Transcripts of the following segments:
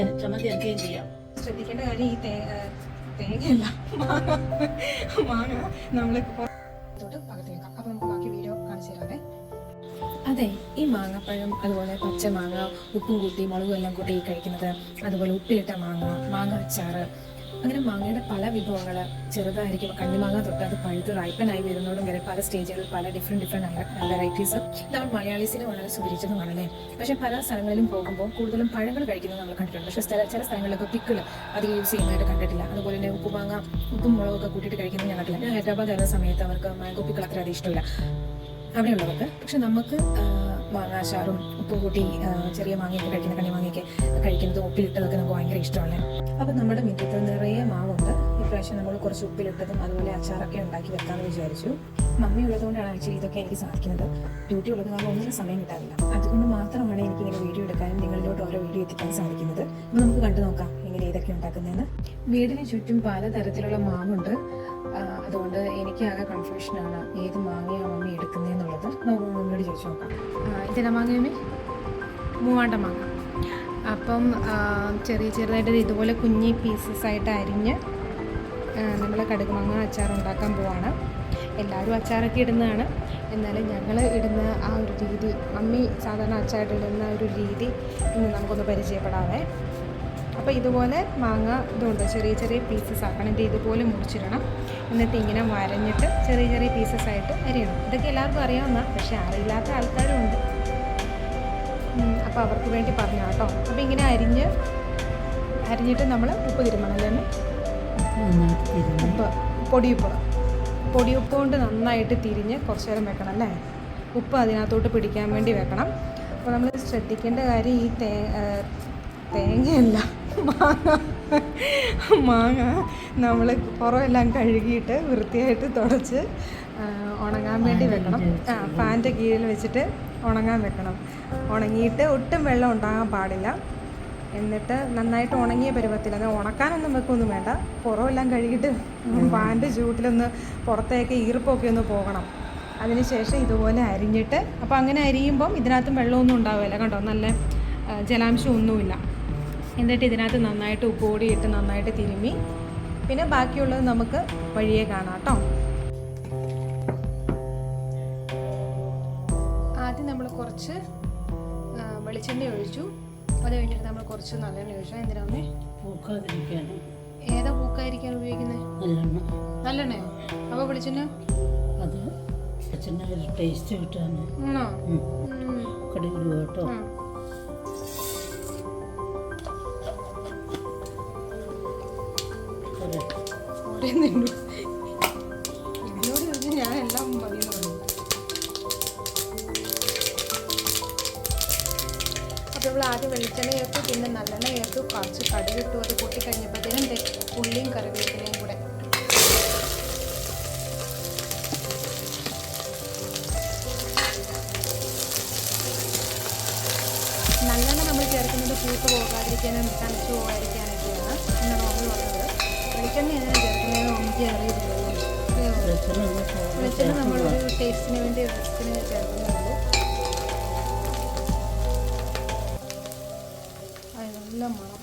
ചമ്മന്തി അരക്കുകയും ചെയ്യാം. ശ്രദ്ധിക്കേണ്ട കാര്യം ഈ തേങ്ങയല്ല മാങ്ങ നമ്മൾ പകർത്തി വെക്കാം. അപ്പോൾ നമുക്ക് ബാക്കി വീഡിയോ കാണിച്ചു തരാതെ. അതെ, ഈ മാങ്ങപ്പഴം അതുപോലെ പച്ചമാങ്ങ ഉപ്പും കൂട്ടി മുളകും എല്ലാം കൂട്ടി കഴിക്കുന്നത്, അതുപോലെ ഉപ്പിലിട്ട മാങ്ങ അച്ചാറ്, അങ്ങനെ മാങ്ങയുടെ പല വിഭവങ്ങൾ ചെറുതായിരിക്കും കണ്ണിമാങ്ങ തൊട്ട് അത് പഴുത്ത് റൈപ്പനായി വരുന്നതോടും വരെ പല സ്റ്റേജുകളിൽ പല ഡിഫറെൻറ്റ് വെറൈറ്റീസ് നമ്മൾ മലയാളീസിന് വളരെ സുപരിചിതമാണല്ലേ. പക്ഷേ പല സ്ഥലങ്ങളിലും പോകുമ്പോൾ കൂടുതലും പഴങ്ങൾ കഴിക്കുന്നത് നമ്മൾ കണ്ടിട്ടുണ്ട്. പക്ഷേ ചില സ്ഥലങ്ങളിലൊക്കെ പിക്കിൾ അധികം യൂസ് ചെയ്യുന്നതായിട്ട് കണ്ടിട്ടില്ല. അതുപോലെ തന്നെ ഉപ്പും മുളകൊക്കെ കൂട്ടിയിട്ട് കഴിക്കുന്നത് ഞാൻ കണ്ടില്ല. ഞാൻ ഹൈദരാബാദ് വരുന്ന സമയത്ത് അവർക്ക് മാംഗോ പിക്കിൾ അത്ര അത് ഇഷ്ടമില്ല അവിടെയുള്ളവർക്ക്. പക്ഷെ നമുക്ക് മാങ്ങാച്ചാറും ഉപ്പും കൂട്ടി ചെറിയ മാങ്ങയൊക്കെ കഴിക്കുന്ന കണ്ണിമാങ്ങയൊക്കെ കഴിക്കുന്നത് ഉപ്പിലിട്ടതൊക്കെ നമുക്ക് ഭയങ്കര ഇഷ്ടമാണ്. അപ്പം നമ്മുടെ മുറ്റത്ത് നിറയെ മാവുണ്ട്. ഇപ്രാവശ്യം നമ്മൾ കുറച്ച് ഉപ്പിലിട്ടതും അതുപോലെ അച്ചാറൊക്കെ ഉണ്ടാക്കി വെക്കാമെന്ന് വിചാരിച്ചു. മമ്മി ഉള്ളതുകൊണ്ടാണ് ആക്ച്വലി ഇതൊക്കെ എനിക്ക് സാധിക്കുന്നത്. ഡ്യൂട്ടി ഉള്ളത് കാരണം ഒന്നിനും സമയം കിട്ടാറില്ല. അതുകൊണ്ട് മാത്രമാണ് എനിക്കിങ്ങനെ വീഡിയോ എടുക്കാനും നിങ്ങളിലോട്ട് ഓരോ വീഡിയോ എത്തിക്കാൻ സാധിക്കുന്നത്. അപ്പോൾ നമുക്ക് കണ്ടു നോക്കാം എങ്ങനെ ഇതൊക്കെ ഉണ്ടാക്കുന്നതെന്ന്. വീടിന് ചുറ്റും പലതരത്തിലുള്ള മാവുണ്ട്. അതുകൊണ്ട് എനിക്ക് ആകെ കൺഫ്യൂഷനാണ് ഏത് മാങ്ങയാണ് മമ്മി എടുക്കുന്നതെന്നുള്ളത്. നമുക്ക് മമ്മിയോട് ചോദിച്ചു നോക്കാം. ഇതിനെ മാങ്ങയുമേ മൂവാണ്ട മാങ്ങ. അപ്പം ചെറുതായിട്ട് ഇതുപോലെ കുഞ്ഞി പീസസ് ആയിട്ട് അരിഞ്ഞ് നമ്മൾ കടുക് മാങ്ങ അച്ചാർ ഉണ്ടാക്കാൻ പോവാണ്. എല്ലാവരും അച്ചാറൊക്കെ ഇടുന്നതാണ്, എന്നാലും ഞങ്ങൾ ഇടുന്ന ആ ഒരു രീതി, മമ്മി സാധാരണ അച്ചാറിട്ട് ഇടുന്ന ഒരു രീതി ഇന്ന് നമുക്കൊന്ന് പരിചയപ്പെടാവേ. അപ്പോൾ ഇതുപോലെ മാങ്ങ ഇതുണ്ട് ചെറിയ പീസസ് ആക്കണം. ഇത് ഇതുപോലെ മുറിച്ചിടണം. എന്നിട്ട് ഇങ്ങനെ വരഞ്ഞിട്ട് ചെറിയ പീസസ് ആയിട്ട് അരിയണം. ഇതൊക്കെ എല്ലാവർക്കും അറിയാവുന്ന, പക്ഷേ അറിയില്ലാത്ത ആൾക്കാരും ഉണ്ട്. അപ്പോൾ അവർക്ക് വേണ്ടി പറഞ്ഞു കേട്ടോ. അപ്പോൾ ഇങ്ങനെ അരിഞ്ഞിട്ട് നമ്മൾ ഉപ്പ് തിരുമണം അല്ലേ? പൊടിയുപ്പ് കൊണ്ട് നന്നായിട്ട് തിരിഞ്ഞ് കുറച്ച് നേരം വെക്കണം അല്ലേ? ഉപ്പ് അതിനകത്തോട്ട് പിടിക്കാൻ വേണ്ടി വെക്കണം. അപ്പോൾ നമ്മൾ ശ്രദ്ധിക്കേണ്ട കാര്യം ഈ തേങ്ങയല്ല മാങ്ങ നമ്മൾ പുറമെല്ലാം കഴുകിയിട്ട് വൃത്തിയായിട്ട് തുടച്ച് ഉണങ്ങാൻ വേണ്ടി വെക്കണം. ഫാൻ്റെ കീഴിൽ വെച്ചിട്ട് ഉണങ്ങാൻ വെക്കണം. ഉണങ്ങിയിട്ട് ഒട്ടും വെള്ളം ഉണ്ടാകാൻ പാടില്ല. എന്നിട്ട് നന്നായിട്ട് ഉണങ്ങിയ പരുവത്തിൽ, അത് ഉണക്കാനൊന്നും വെക്കൊന്നും വേണ്ട. പുറമെല്ലാം കഴുകിയിട്ട് ഫാൻ്റെ ചൂട്ടിലൊന്ന് പുറത്തേക്ക് ഈർപ്പൊക്കെ ഒന്ന് പോകണം. അതിനുശേഷം ഇതുപോലെ അരിഞ്ഞിട്ട്, അപ്പോൾ അങ്ങനെ അരിയുമ്പം ഇതിനകത്തും വെള്ളമൊന്നും ഉണ്ടാവില്ല കണ്ടോ, നല്ല ജലാംശം ഒന്നുമില്ല. എന്നിട്ട് ഇതിനകത്ത് നന്നായിട്ട് ഉപ്പ് പൊടി ഇട്ട് നന്നായിട്ട് തിരുമ്മി, പിന്നെ ബാക്കിയുള്ളത് നമുക്ക് വഴിയെ കാണാം കേട്ടോ. ആദ്യം നമ്മൾ കുറച്ച് വെളിച്ചെണ്ണ ഒഴിച്ചു. അത് കഴിഞ്ഞിട്ട് നമ്മൾ കുറച്ച് നല്ലെണ്ണ ഒഴിച്ചു. എന്തിനാണ് പൂക്കാതിരിക്കാൻ? ഏതാ പൂക്കാതിരിക്കാൻ ഉപയോഗിക്കുന്നത്? നല്ലെണ്ണയോ? അപ്പോൾ വെളിച്ചെണ്ണ അത് വെളിച്ചെണ്ണ ടേസ്റ്റ് കിട്ടാൻ ആണോ? കടുക് കേട്ടോ. ഇതിനോട് ചോദിച്ചാൽ ഞാൻ എല്ലാം മതിയെന്ന്. അപ്പോൾ നമ്മൾ ആദ്യം വെളിച്ചെണ്ണ ചേർത്തു, പിന്നെ നല്ലെണ്ണ ചേർത്തു, കുറച്ച് കടുക് ഇട്ടു. അത് പൊട്ടിക്കഴിഞ്ഞപ്പോഴത്തേനും ഉള്ളിയും കറിവേപ്പിലയും കൂടെ. നല്ലെണ്ണ നമ്മൾ ചേർക്കുന്നത് പൂത്ത് പോകാതിരിക്കാനും തണുത്ത് പോകാതിരിക്കാനൊക്കെയാണ് എന്നാണ് നമ്മൾ പറഞ്ഞത്. വെളിച്ചെണ്ണ എങ്ങനെ ചേർക്കുന്നതെന്ന് എനിക്ക് അറിയില്ലല്ലോ. വെളിച്ചെണ്ണ നമ്മളൊരു ടേസ്റ്റിന് വേണ്ടി ചേർക്കുന്നേ ഉള്ളൂ. അത് നല്ല മണം,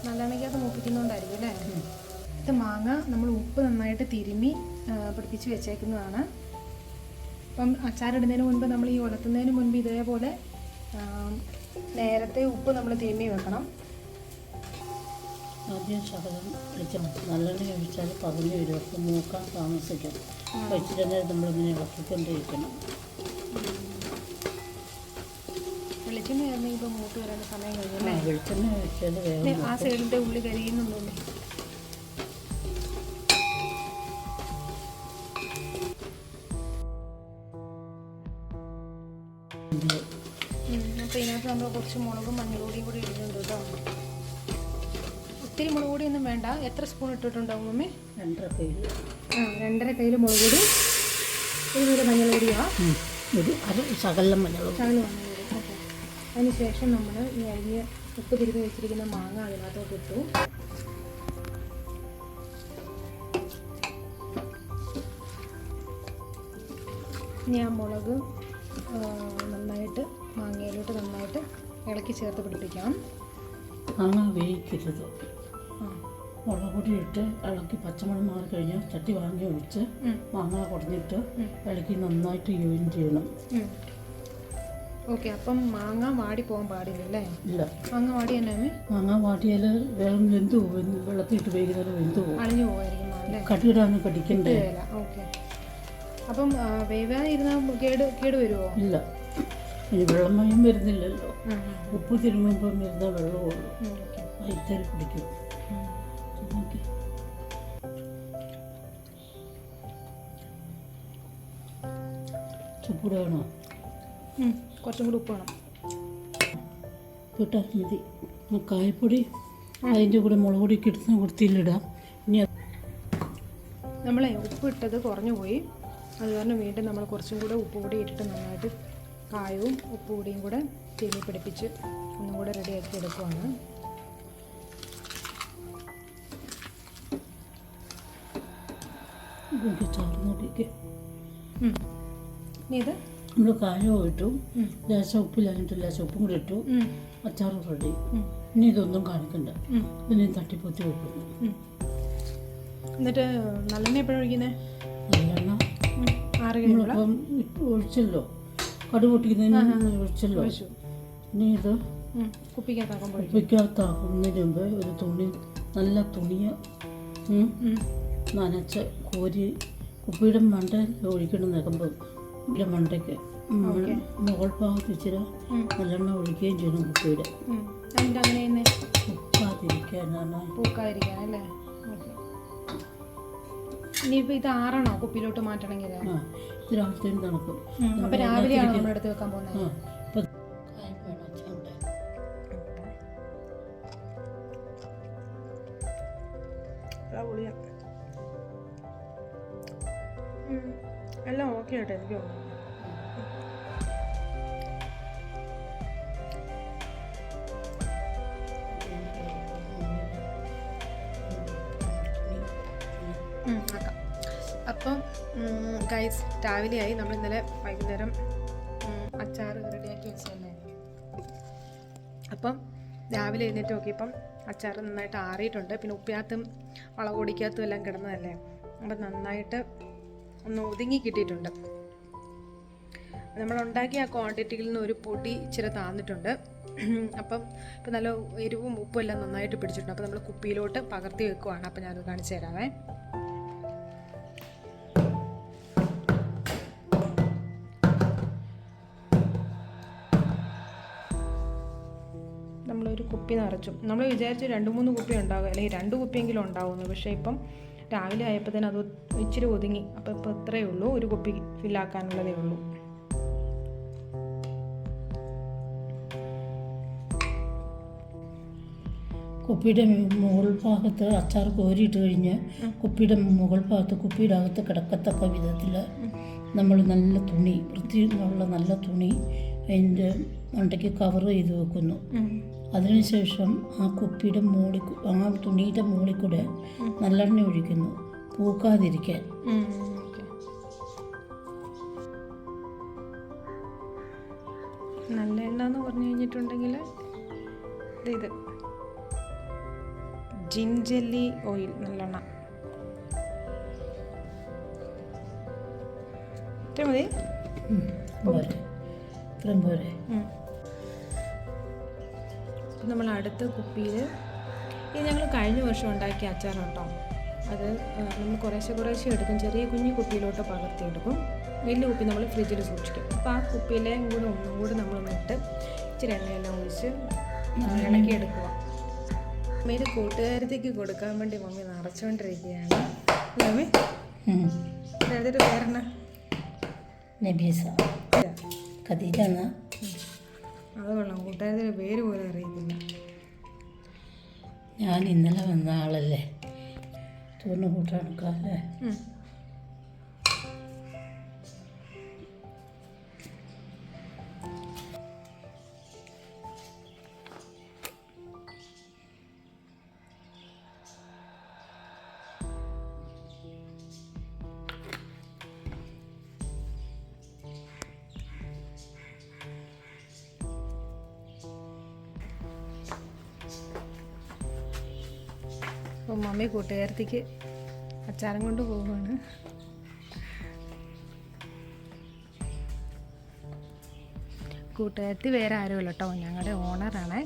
നല്ലെണ്ണയ്ക്കകത്ത് മൂപ്പിക്കുന്നതുകൊണ്ടായിരിക്കും അല്ലേ? ഇത് മാങ്ങ നമ്മൾ ഉപ്പ് നന്നായിട്ട് തിരുമ്മി പിടിപ്പിച്ച് വെച്ചേക്കുന്നതാണ്. അപ്പം അച്ചാറിടുന്നതിന് മുൻപ്, നമ്മൾ ഈ ഉലത്തുന്നതിന് മുൻപ് ഇതേപോലെ നേരത്തെ ഉപ്പ് നമ്മൾ തിരുമ്മി വെക്കണം. ആദ്യം ശകലം വെളിച്ചെണ്ണ നല്ലെണ്ണ ഒഴിച്ചാൽ പകുതി വരും. അപ്പം മൂക്കാൻ താമസിക്കും. വെച്ചിട്ട് നമ്മളിങ്ങനെ ഇളക്കിക്കൊണ്ടിരിക്കണം. വെളിച്ചെണ്ണ ആയിരുന്നെങ്കിൽ ഇപ്പോൾ മൂത്ത് വരേണ്ട സമയം കഴിഞ്ഞല്ലേ? വെളിച്ചെണ്ണ ഒഴിച്ചാൽ വേഗം. ആ സൈഡിൻ്റെ ഉള്ളി കരിയുന്നുണ്ടോ? അപ്പോൾ ഇതിനകത്ത് നമ്മൾ കുറച്ച് മുളകും മഞ്ഞൾപ്പൊടിയും കൂടി ഇടുന്നുണ്ട് കേട്ടോ. ഒത്തിരി മുളക് പൊടിയൊന്നും വേണ്ട. എത്ര സ്പൂൺ ഇട്ടിട്ടുണ്ടാവും മമ്മി? 2.5 കയ്യിൽ. 2.5 കയ്യിൽ മുളക് പൊടി, 1 കിലോ മഞ്ഞൾ പൊടിയാണ്. ശകലം മഞ്ഞൾപ്പൊടി. ഓക്കെ. അതിനുശേഷം നമ്മൾ ഈ അരിഞ്ഞ് ഉപ്പ് തിരുമ്മി വെച്ചിരിക്കുന്ന മാങ്ങ അതിനകത്തോട്ട് ഇട്ടു. ഇനി ആ മുളക് നന്നായിട്ട് മാങ്ങയിലോട്ട് നന്നായിട്ട് ഇളക്കി ചേർത്ത് പിടിപ്പിക്കാം. മാങ്ങ വേവിക്കരുത്. ആ. മുളക് പൊടി ഇട്ട് ഇളക്കി പച്ചമുളക് മാറി കഴിഞ്ഞാൽ ചട്ടി വാങ്ങി ഒഴിച്ച് മാങ്ങ കുടഞ്ഞിട്ട് ഇളക്കി നന്നായിട്ട് യോജിൻ ചെയ്യണം. ഓക്കെ, അപ്പം മാങ്ങ വാടി പോകാൻ പാടില്ലല്ലേ? ഇല്ല, മാങ്ങ വാടി തന്നെ മാങ്ങ വാട്ടിയാൽ വേഗം വെന്ത് പോകും. വെള്ളത്തിലിട്ട് വേഗം വെന്ത് പോകും. അളിഞ്ഞു പോകായിരിക്കും അല്ലേ? കട്ടിയിടാന്ന് കടിക്കണ്ടേ? ഓക്കെ. അപ്പം വേവാതിരുന്നാൽ കേട് വരുമോ? ഇല്ല, ഇനി വെള്ളമയം വരുന്നില്ലല്ലോ. ഉപ്പ് തിരുമ്പുമ്പോൾ വരുന്ന വെള്ളമുള്ളൂ. വൈദ്യുതി പിടിക്കും. ഉപ്പൂടെ വേണോ? കുറച്ചും കൂടി ഉപ്പ് വേണം. ഇട്ടാൽ മതി. കായപ്പൊടി അതിൻ്റെ കൂടെ മുളക് പൊടിയൊക്കെ എടുത്ത് കൊടുത്തില്ലിടാം. ഇനി നമ്മളെ ഉപ്പ് ഇട്ടത് കുറഞ്ഞു പോയി, അത് കാരണം വീണ്ടും നമ്മൾ കുറച്ചും കൂടെ ഉപ്പ് പൊടി ഇട്ടിട്ട് നന്നായിട്ട് കായവും ഉപ്പ് പൊടിയും കൂടെ തിരുമ്മി പിടിപ്പിച്ച് ഒന്നും കൂടെ റെഡിയാക്കി എടുക്കുവാണ്. ചാർന്നോടിക്ക് ഇനി ഇത് നമ്മൾ കായവും ഇട്ടു, ലേശം ഉപ്പില്ലാഞ്ഞിട്ട് ലേശം ഉപ്പും കൂടി ഇട്ടു. അച്ചാറ് റെഡി. ഇനി ഇതൊന്നും കാണിക്കണ്ട. പിന്നെ തട്ടിപ്പൊത്തി വെക്കുന്നു. എന്നിട്ട് നല്ലെണ്ണ എപ്പോഴും ഒഴിക്കുന്നത്? നല്ലെണ്ണ നമ്മളിപ്പം ഒഴിച്ചല്ലോ, കടുക് പൊട്ടിക്കുന്നതിന് ഒഴിച്ചല്ലോ. ഇനി ഇത് കുപ്പിക്കകത്താക്കുന്നതിന് മുമ്പ് ഒരു തുണി, നല്ല തുണിയ നനച്ച് കോരി കുപ്പിയുടെ മണ്ട ഒഴിക്കണം. നിൽക്കുമ്പോൾ കുപ്പിയുടെ മണ്ടയ്ക്ക് മുകൾ ഭാഗത്ത് ഇച്ചിരി നല്ലെണ്ണ ഒഴിക്കുകയും ചെയ്യണം. കുപ്പിയുടെ പൂക്കാതിരിക്കാനല്ലേ? ഇനിയിപ്പോൾ ഇത് ആറണോ കുപ്പിയിലോട്ട് മാറ്റണമെങ്കിൽ? ഇത് രാവിലത്തേനും തണുക്കും. അപ്പം രാവിലെയാണോ നമ്മൾ എടുത്ത് വെക്കാൻ പോകുന്നത്? എല്ലാം ഓക്കെ ആട്ടെ എനിക്ക് തോന്നുന്നു. ആക്കാം. അപ്പം ഗൈസ്, രാവിലെയായി. നമ്മൾ ഇന്നലെ വൈകുന്നേരം അച്ചാർ റെഡിയാക്കി വെച്ചതല്ലേ. അപ്പം രാവിലെ എഴുന്നേറ്റ് നോക്കിയപ്പം അച്ചാർ നന്നായിട്ട് ആറിയിട്ടുണ്ട്. പിന്നെ ഉപ്പിനകത്തും മുളക് പൊടിക്കകത്തും എല്ലാം കിടന്നതല്ലേ, അപ്പം നന്നായിട്ട് ഒന്ന് ഒതുങ്ങി കിട്ടിയിട്ടുണ്ട്. നമ്മളുണ്ടാക്കിയ ആ ക്വാണ്ടിറ്റിയിൽ നിന്ന് ഒരു പൊടി ഇച്ചിരി താന്നിട്ടുണ്ട്. അപ്പം ഇപ്പം നല്ല എരിവും ഉപ്പും എല്ലാം നന്നായിട്ട് പിടിച്ചിട്ടുണ്ട്. അപ്പോൾ നമ്മൾ കുപ്പിയിലോട്ട് പകർത്തി വെക്കുവാണ്. അപ്പം ഞാനത് കാണിച്ചു തരാവേ. നമ്മളൊരു കുപ്പി നിറച്ചു. നമ്മൾ വിചാരിച്ചു 2-3 കുപ്പി ഉണ്ടാകും, അല്ലെങ്കിൽ 2 കുപ്പിയെങ്കിലും ഉണ്ടാവുമെന്ന്. പക്ഷേ ഇപ്പം രാവിലെ ആയപ്പോഴത്തേനും അത് ഇച്ചിരി ഒതുങ്ങി. അപ്പോൾ ഇപ്പോൾ ഇത്രയേ ഉള്ളൂ, ഒരു കുപ്പി ഫില്ലാക്കാനുള്ളതേ ഉള്ളൂ. കുപ്പിയുടെ മുകൾ ഭാഗത്ത് അച്ചാർ കോരിയിട്ട് കഴിഞ്ഞ് കുപ്പിയുടെ മുകൾ ഭാഗത്ത് കുപ്പിയുടെ അകത്ത് കിടക്കത്തക്ക വിധത്തിൽ നമ്മൾ നല്ല തുണി, വൃത്തിയുള്ള നല്ല തുണി അതിൻ്റെ മണ്ടയ്ക്ക് കവർ ചെയ്ത് വെക്കുന്നു. അതിനുശേഷം ആ കുപ്പിയുടെ മുകളിൽ, ആ തുണിയുടെ മുകളിൽ കൂടെ നല്ലെണ്ണ ഒഴിക്കുന്നു, പൂക്കാതിരിക്കാൻ. നല്ല എണ്ണ എന്ന് പറഞ്ഞു കഴിഞ്ഞിട്ടുണ്ടെങ്കിൽ ഇത് ജിഞ്ചല്ലി ഓയിൽ, നല്ലെണ്ണ. ഇത്ര മതി. ഇത്രയും പോരെ. നമ്മൾ അടുത്ത കുപ്പിയിൽ, ഇത് ഞങ്ങൾ കഴിഞ്ഞ വർഷം ഉണ്ടാക്കിയ അച്ചാർ കേട്ടോ. അത് നമ്മൾ കുറേശ്ശെ എടുക്കും. ചെറിയ കുഞ്ഞു കുപ്പിയിലോട്ട് പകർത്തിയെടുക്കും. വലിയ കുപ്പി നമ്മൾ ഫ്രിഡ്ജിൽ സൂക്ഷിക്കും. അപ്പോൾ ആ കുപ്പിയിലെ കൂടെ ഒന്നും കൂടി നമ്മൾ നട്ട് ഇച്ചിരി എണ്ണയെല്ലാം ഒഴിച്ച് ഇളക്കി എടുക്കുക. ഇത് കൂട്ടുകാരത്തേക്ക് കൊടുക്കാൻ വേണ്ടി മമ്മി നിറച്ചുകൊണ്ടിരിക്കുകയാണ്. മമ്മി എഴുതിയിട്ട് പേരെണ്ണ നബീസ ഖദീജ. അത് കൊള്ളാം, കൂട്ടുകാരത്തിൻ്റെ പേര് പോലും അറിയത്തില്ല. ഞാൻ ഇന്നലെ വന്ന ആളല്ലേ, തോന്നു കൂട്ടാണല്ലേ. അപ്പോൾ മമ്മി കൂട്ടുകാരത്തേക്ക് അച്ചാരം കൊണ്ട് പോവുകയാണ്. കൂട്ടുകാരത്തി വേറെ ആരുമല്ല കേട്ടോ, ഞങ്ങളുടെ ഓണറാണ്.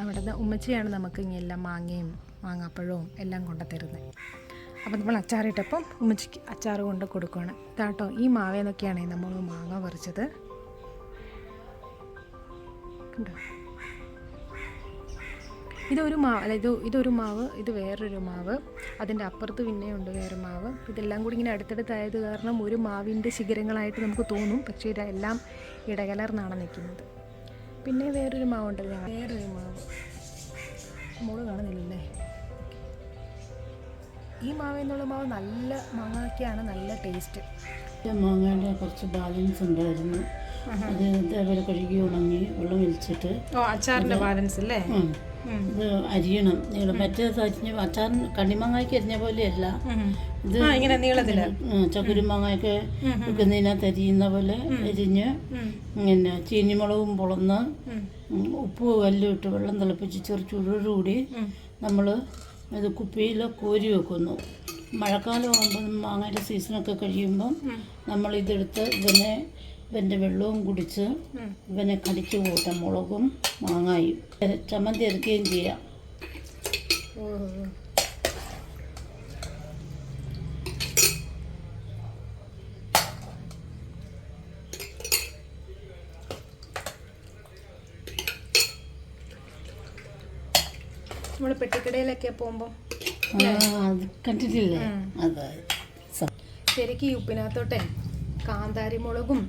അവിടുന്ന് ഉമ്മച്ചിയാണ് നമുക്ക് ഇങ്ങനെല്ലാം മാങ്ങയും മാങ്ങാപ്പഴവും എല്ലാം കൊണ്ടുതരുന്നത്. അപ്പോൾ നമ്മൾ അച്ചാറിട്ടപ്പം ഉമ്മച്ചിക്ക് അച്ചാർ കൊണ്ട് കൊടുക്കുകയാണ്. ഇതാട്ടോ ഈ മാവേന്നൊക്കെയാണ് നമ്മൾ മാങ്ങ പറിച്ചത്. കണ്ടോ, ഇതൊരു മാവ് അല്ല, ഇതൊരു മാവ്, ഇത് വേറൊരു മാവ്, അതിൻ്റെ അപ്പുറത്ത് പിന്നെയുണ്ട് വേറെ മാവ്. ഇതെല്ലാം കൂടി ഇങ്ങനെ അടുത്തടുത്തായത് കാരണം ഒരു മാവിൻ്റെ ശിഖരങ്ങളായിട്ട് നമുക്ക് തോന്നും, പക്ഷേ ഇതെല്ലാം ഇടകലർന്നാണ് നിൽക്കുന്നത്. പിന്നെ വേറൊരു മാവുണ്ടല്ലോ, വേറൊരു മാവ് മോള് കാണുന്നില്ലല്ലേ. ഈ മാവ് എന്നുള്ള മാവ് നല്ല മാങ്ങയ്ക്കാണ് നല്ല ടേസ്റ്റ്. മാങ്ങയുടെ കുറച്ച് ബാലൻസ് ഉണ്ടായിരുന്നു, അത് ഇതേപോലെ കഴുകി ഉണങ്ങി വെള്ളം ഒഴിച്ചിട്ട് അച്ചാറിൻ്റെ ബാലൻസ് അല്ലേ. ഇത് അരിയണം നീളം. മറ്റേത് അരിഞ്ഞ അച്ചാറിന് കണ്ണിമാങ്ങയ്ക്ക് അരിഞ്ഞ പോലെയല്ല ഇത്, ഇങ്ങനെ നീളത്തില് ചക്കുരുമാങ്ങയൊക്കെ വെക്കുന്നതിനകത്ത് അരിയുന്ന പോലെ അരിഞ്ഞ് പിന്നെ ചീനിമുളകും പൊളന്ന് ഉപ്പ് എല്ലാം ഇട്ട് വെള്ളം തിളപ്പിച്ച് ചെറുചൂടോടുകൂടി നമ്മൾ ഇത് കുപ്പിയിൽ കോരി വെക്കുന്നു. മഴക്കാലം ആകുമ്പോൾ മാങ്ങയുടെ സീസണൊക്കെ കഴിയുമ്പം നമ്മളിതെടുത്ത് ഇവൻ്റെ വെള്ളവും കുടിച്ച് ഇവനെ കടിച്ച് കൂട്ടാം. മുളകും മാങ്ങായും ചമ്മന്തി അരക്കുകയും ചെയ്യാം. നമ്മൾ പെട്ടിക്കടയിലൊക്കെ പോകുമ്പോൾ അത് കണ്ടിട്ടില്ലേ? അതെ, ശരിക്കും ഈ ഉപ്പിനകത്തോട്ടെ കാന്താരി മുളകും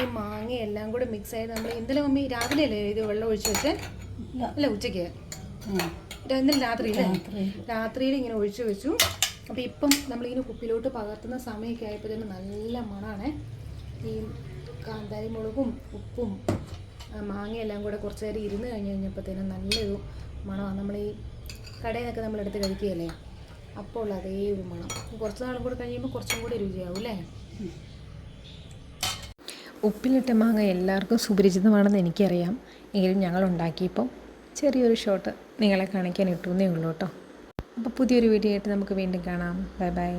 ഈ മാങ്ങയും എല്ലാം കൂടെ മിക്സ് ആയിട്ട് നമ്മൾ ഇന്നലെ മമ്മി രാവിലെ അല്ലേ ഇത് വെള്ളം ഒഴിച്ച് വെച്ചേ? അല്ല, ഉച്ചയ്ക്ക് ഇന്നലെ രാത്രിയിൽ ഇങ്ങനെ ഒഴിച്ചു വെച്ചു. അപ്പോൾ ഇപ്പം നമ്മളിങ്ങനെ കുപ്പിലോട്ട് പകർത്തുന്ന സമയമൊക്കെ ആയപ്പോഴത്തേന് നല്ല മണമാണ്. ഈ കാന്താരി മുളകും ഉപ്പും മാങ്ങയെല്ലാം കൂടെ കുറച്ച് നേരം ഇരുന്ന് കഴിഞ്ഞപ്പോഴത്തേനും നല്ലൊരു മണമാണ്. നമ്മൾ ഈ കടയിൽ നിന്നൊക്കെ നമ്മളെടുത്ത് കഴിക്കുകയല്ലേ, അപ്പോൾ ഉള്ള അതേ ഒരു മണം. കുറച്ച് നാളും കൂടെ കഴിയുമ്പോൾ കുറച്ചും കൂടി രുചിയാവും അല്ലേ. ഉപ്പിലിട്ട മാങ്ങ എല്ലാവർക്കും സുപരിചിതമാണെന്ന് എനിക്കറിയാം, എങ്കിലും ഞങ്ങൾ ഉണ്ടാക്കിയപ്പോൾ ചെറിയൊരു ഷോട്ട് നിങ്ങളെ കാണിക്കാൻ ഇട്ടുന്നേ ഉള്ളൂ കേട്ടോ. അപ്പോൾ പുതിയൊരു വീഡിയോ ആയിട്ട് നമുക്ക് വീണ്ടും കാണാം. Bye bye.